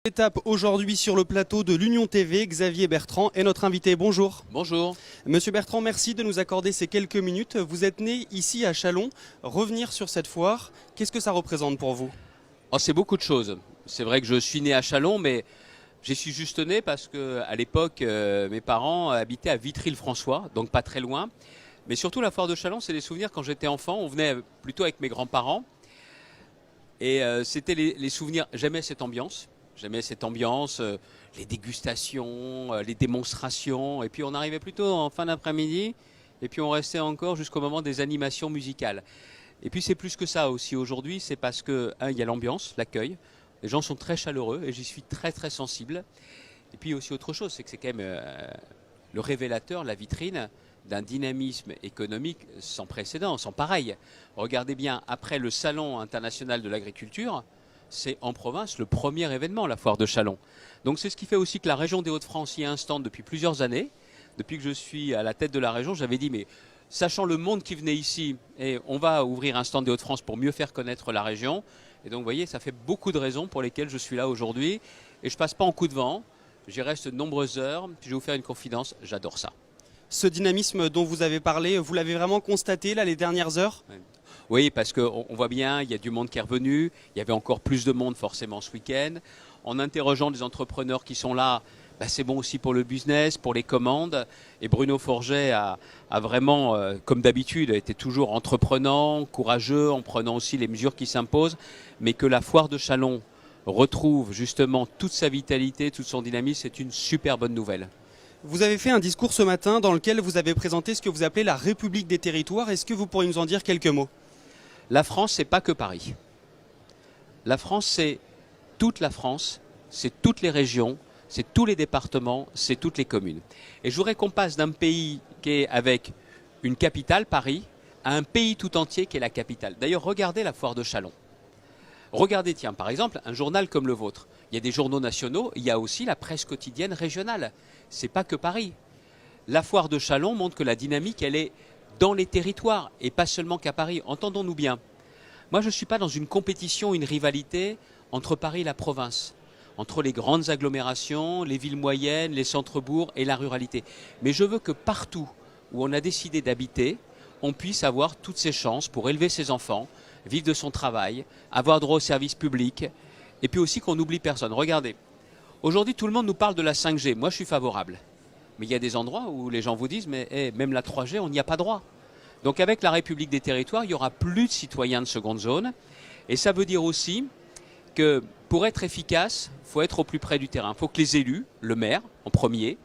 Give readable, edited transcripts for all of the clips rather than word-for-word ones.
Étape aujourd'hui sur le plateau de l'Union TV, Xavier Bertrand est notre invité. Bonjour. Bonjour. Monsieur Bertrand, merci de nous accorder ces quelques minutes. Vous êtes né ici à Châlons. Revenir sur cette foire, qu'est-ce que ça représente pour vous? Oh, c'est beaucoup de choses. C'est vrai que je suis né à Châlons, mais j'y suis juste né parce qu'à l'époque, mes parents habitaient à Vitry-le-François, donc pas très loin. Mais surtout, la foire de Châlons, c'est des souvenirs quand j'étais enfant. On venait plutôt avec mes grands-parents. Et c'était les souvenirs. J'aimais cette ambiance. Les dégustations, les démonstrations. Et puis on arrivait plutôt en fin d'après-midi. Et puis on restait encore jusqu'au moment des animations musicales. Et puis c'est plus que ça aussi aujourd'hui. C'est parce que, il y a l'ambiance, l'accueil. Les gens sont très chaleureux et j'y suis très très sensible. Et puis aussi autre chose, c'est que c'est quand même le révélateur, la vitrine d'un dynamisme économique sans précédent, sans pareil. Regardez bien, après le Salon international de l'agriculture, c'est en province le premier événement, la foire de Châlons. Donc c'est ce qui fait aussi que la région des Hauts-de-France y a un stand depuis plusieurs années. Depuis que je suis à la tête de la région, j'avais dit, mais sachant le monde qui venait ici, et on va ouvrir un stand des Hauts-de-France pour mieux faire connaître la région. Et donc vous voyez, ça fait beaucoup de raisons pour lesquelles je suis là aujourd'hui. Et je passe pas en coup de vent, j'y reste de nombreuses heures. Puis je vais vous faire une confidence, j'adore ça. Ce dynamisme dont vous avez parlé, vous l'avez vraiment constaté là les dernières heures? Oui, parce qu'on voit bien, il y a du monde qui est revenu, il y avait encore plus de monde forcément ce week-end. En interrogeant des entrepreneurs qui sont là, c'est bon aussi pour le business, pour les commandes. Et Bruno Forget a vraiment, comme d'habitude, été toujours entreprenant, courageux, en prenant aussi les mesures qui s'imposent. Mais que la foire de Châlons retrouve justement toute sa vitalité, toute son dynamisme, c'est une super bonne nouvelle. Vous avez fait un discours ce matin dans lequel vous avez présenté ce que vous appelez la République des territoires. Est-ce que vous pourriez nous en dire quelques mots? La France, c'est pas que Paris. La France, c'est toute la France, c'est toutes les régions, c'est tous les départements, c'est toutes les communes. Et je voudrais qu'on passe d'un pays qui est avec une capitale, Paris, à un pays tout entier qui est la capitale. D'ailleurs, regardez la foire de Châlons. Regardez, tiens, par exemple, un journal comme le vôtre. Il y a des journaux nationaux, il y a aussi la presse quotidienne régionale. C'est pas que Paris. La foire de Châlons montre que la dynamique, elle est dans les territoires et pas seulement qu'à Paris. Entendons-nous bien. Moi, je ne suis pas dans une compétition, une rivalité entre Paris et la province, entre les grandes agglomérations, les villes moyennes, les centres-bourgs et la ruralité. Mais je veux que partout où on a décidé d'habiter, on puisse avoir toutes ses chances pour élever ses enfants, vivre de son travail, avoir droit aux services publics, et puis aussi qu'on n'oublie personne. Regardez, aujourd'hui tout le monde nous parle de la 5G. Moi, je suis favorable. Mais il y a des endroits où les gens vous disent, mais même la 3G, on n'y a pas droit. Donc avec la République des territoires, il n'y aura plus de citoyens de seconde zone. Et ça veut dire aussi que pour être efficace, il faut être au plus près du terrain. Il faut que les élus, le maire en premier,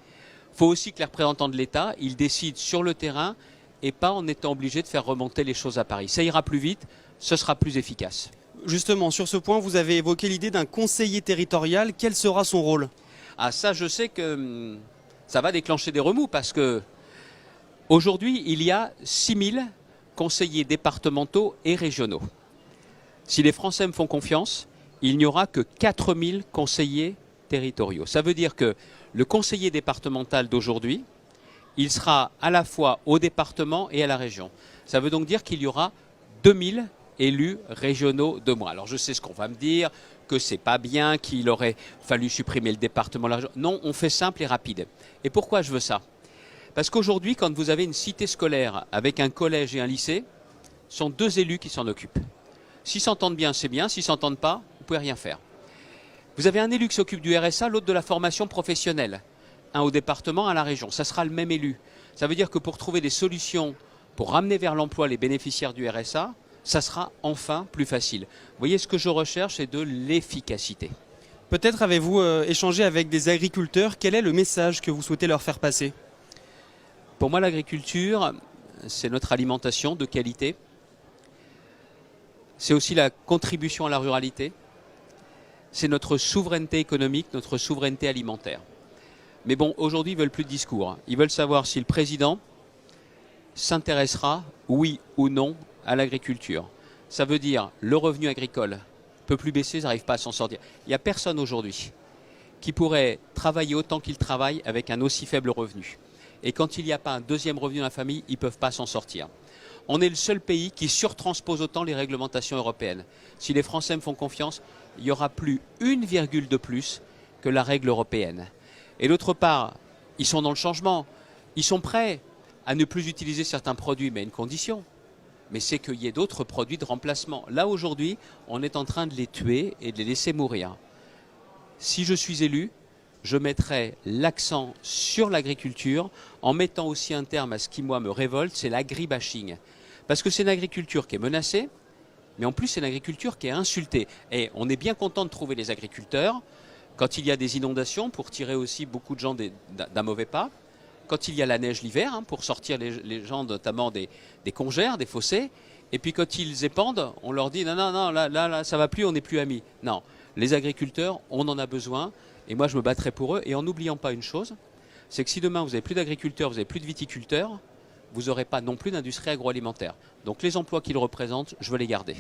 il faut aussi que les représentants de l'État, ils décident sur le terrain et pas en étant obligés de faire remonter les choses à Paris. Ça ira plus vite, ce sera plus efficace. Justement, sur ce point, vous avez évoqué l'idée d'un conseiller territorial. Quel sera son rôle? Ah, ça, je sais que ça va déclencher des remous parce que aujourd'hui, il y a 6000 conseillers départementaux et régionaux. Si les Français me font confiance, il n'y aura que 4000 conseillers territoriaux. Ça veut dire que le conseiller départemental d'aujourd'hui, il sera à la fois au département et à la région. Ça veut donc dire qu'il y aura 2000 élus régionaux de moi. Alors je sais ce qu'on va me dire, que c'est pas bien, qu'il aurait fallu supprimer le département, la région. Non, on fait simple et rapide. Et pourquoi je veux ça? Parce qu'aujourd'hui, quand vous avez une cité scolaire avec un collège et un lycée, ce sont 2 élus qui s'en occupent. S'ils s'entendent bien, c'est bien. S'ils ne s'entendent pas, vous ne pouvez rien faire. Vous avez un élu qui s'occupe du RSA, l'autre de la formation professionnelle. Un au département, un à la région. Ça sera le même élu. Ça veut dire que pour trouver des solutions pour ramener vers l'emploi les bénéficiaires du RSA, ça sera enfin plus facile. Vous voyez, ce que je recherche, c'est de l'efficacité. Peut-être avez-vous échangé avec des agriculteurs. Quel est le message que vous souhaitez leur faire passer? Pour moi, l'agriculture, c'est notre alimentation de qualité. C'est aussi la contribution à la ruralité. C'est notre souveraineté économique, notre souveraineté alimentaire. Mais bon, aujourd'hui, ils ne veulent plus de discours. Ils veulent savoir si le président s'intéressera, oui ou non, à l'agriculture. Ça veut dire le revenu agricole ne peut plus baisser, ils n'arrivent pas à s'en sortir. Il n'y a personne aujourd'hui qui pourrait travailler autant qu'il travaille avec un aussi faible revenu. Et quand il n'y a pas un deuxième revenu dans la famille, ils ne peuvent pas s'en sortir. On est le seul pays qui surtranspose autant les réglementations européennes. Si les Français me font confiance, il n'y aura plus une virgule de plus que la règle européenne. Et d'autre part, ils sont dans le changement. Ils sont prêts à ne plus utiliser certains produits, mais à une condition. Mais c'est qu'il y ait d'autres produits de remplacement. Là, aujourd'hui, on est en train de les tuer et de les laisser mourir. Si je suis élu, je mettrai l'accent sur l'agriculture en mettant aussi un terme à ce qui, moi, me révolte, c'est l'agribashing. Parce que c'est une agriculture qui est menacée, mais en plus, c'est une agriculture qui est insultée. Et on est bien content de trouver les agriculteurs quand il y a des inondations pour tirer aussi beaucoup de gens d'un mauvais pas, quand il y a la neige l'hiver, pour sortir les gens notamment des congères, des fossés, et puis quand ils épandent, on leur dit non, non, non, là, ça va plus, on n'est plus amis. Non, les agriculteurs, on en a besoin, et moi je me battrai pour eux, et en n'oubliant pas une chose, c'est que si demain vous n'avez plus d'agriculteurs, vous n'avez plus de viticulteurs, vous n'aurez pas non plus d'industrie agroalimentaire. Donc les emplois qu'ils représentent, je veux les garder.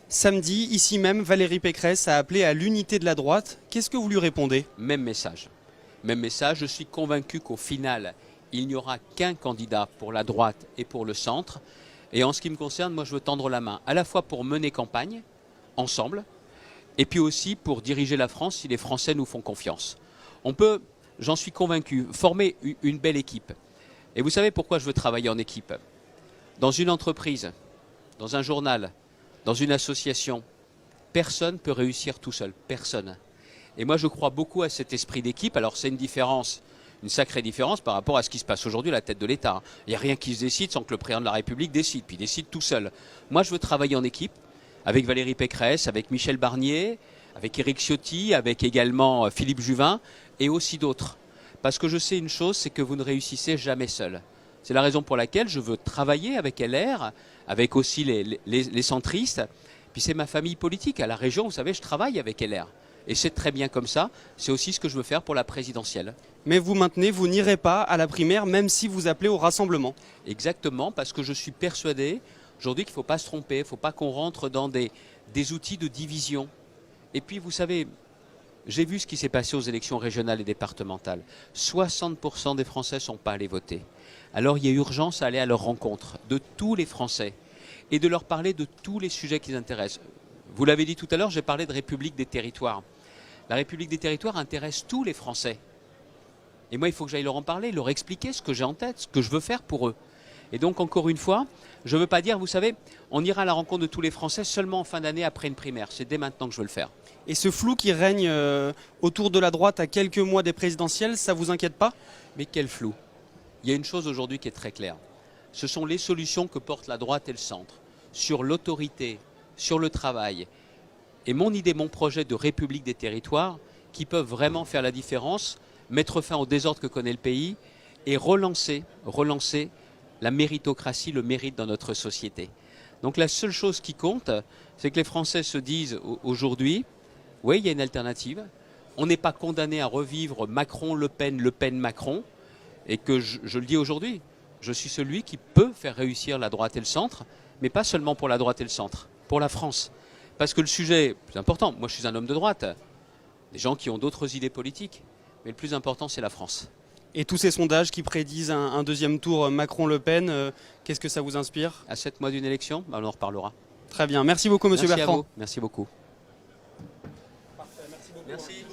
Samedi, ici même, Valérie Pécresse a appelé à l'unité de la droite. Qu'est-ce que vous lui répondez? Même message. Même message, je suis convaincu qu'au final, il n'y aura qu'un candidat pour la droite et pour le centre. Et en ce qui me concerne, moi je veux tendre la main, à la fois pour mener campagne, ensemble, et puis aussi pour diriger la France si les Français nous font confiance. On peut, j'en suis convaincu, former une belle équipe. Et vous savez pourquoi je veux travailler en équipe? Dans une entreprise, dans un journal, dans une association, personne ne peut réussir tout seul, personne. Et moi je crois beaucoup à cet esprit d'équipe. Alors c'est une différence, une sacrée différence par rapport à ce qui se passe aujourd'hui à la tête de l'État. Il n'y a rien qui se décide sans que le président de la République décide, puis il décide tout seul. Moi je veux travailler en équipe, avec Valérie Pécresse, avec Michel Barnier, avec Éric Ciotti, avec également Philippe Juvin et aussi d'autres. Parce que je sais une chose, c'est que vous ne réussissez jamais seul. C'est la raison pour laquelle je veux travailler avec LR, avec aussi les centristes. Puis c'est ma famille politique. À la région, vous savez, je travaille avec LR. Et c'est très bien comme ça. C'est aussi ce que je veux faire pour la présidentielle. Mais vous maintenez, vous n'irez pas à la primaire, même si vous appelez au rassemblement. Exactement, parce que je suis persuadé aujourd'hui qu'il ne faut pas se tromper, il ne faut pas qu'on rentre dans des outils de division. Et puis, vous savez, j'ai vu ce qui s'est passé aux élections régionales et départementales. 60% des Français ne sont pas allés voter. Alors, il y a urgence à aller à leur rencontre de tous les Français et de leur parler de tous les sujets qui les intéressent. Vous l'avez dit tout à l'heure, j'ai parlé de République des territoires. La République des territoires intéresse tous les Français. Et moi, il faut que j'aille leur en parler, leur expliquer ce que j'ai en tête, ce que je veux faire pour eux. Et donc, encore une fois, je ne veux pas dire, vous savez, on ira à la rencontre de tous les Français seulement en fin d'année après une primaire. C'est dès maintenant que je veux le faire. Et ce flou qui règne autour de la droite à quelques mois des présidentielles, ça ne vous inquiète pas? Mais quel flou? Il y a une chose aujourd'hui qui est très claire. Ce sont les solutions que portent la droite et le centre sur l'autorité, sur le travail. Et mon idée, mon projet de République des territoires qui peuvent vraiment faire la différence, mettre fin au désordre que connaît le pays et relancer la méritocratie, le mérite dans notre société. Donc la seule chose qui compte, c'est que les Français se disent aujourd'hui, oui, il y a une alternative, on n'est pas condamné à revivre Macron-Le Pen, Le Pen-Macron, et que je le dis aujourd'hui, je suis celui qui peut faire réussir la droite et le centre, mais pas seulement pour la droite et le centre, pour la France. Parce que le sujet est plus important, moi je suis un homme de droite, des gens qui ont d'autres idées politiques, mais le plus important c'est la France. Et tous ces sondages qui prédisent un deuxième tour Macron-Le Pen, qu'est-ce que ça vous inspire? À 7 mois d'une élection, on en reparlera. Très bien, merci beaucoup Monsieur Bertrand. Merci beaucoup. Parfait, merci beaucoup. Merci.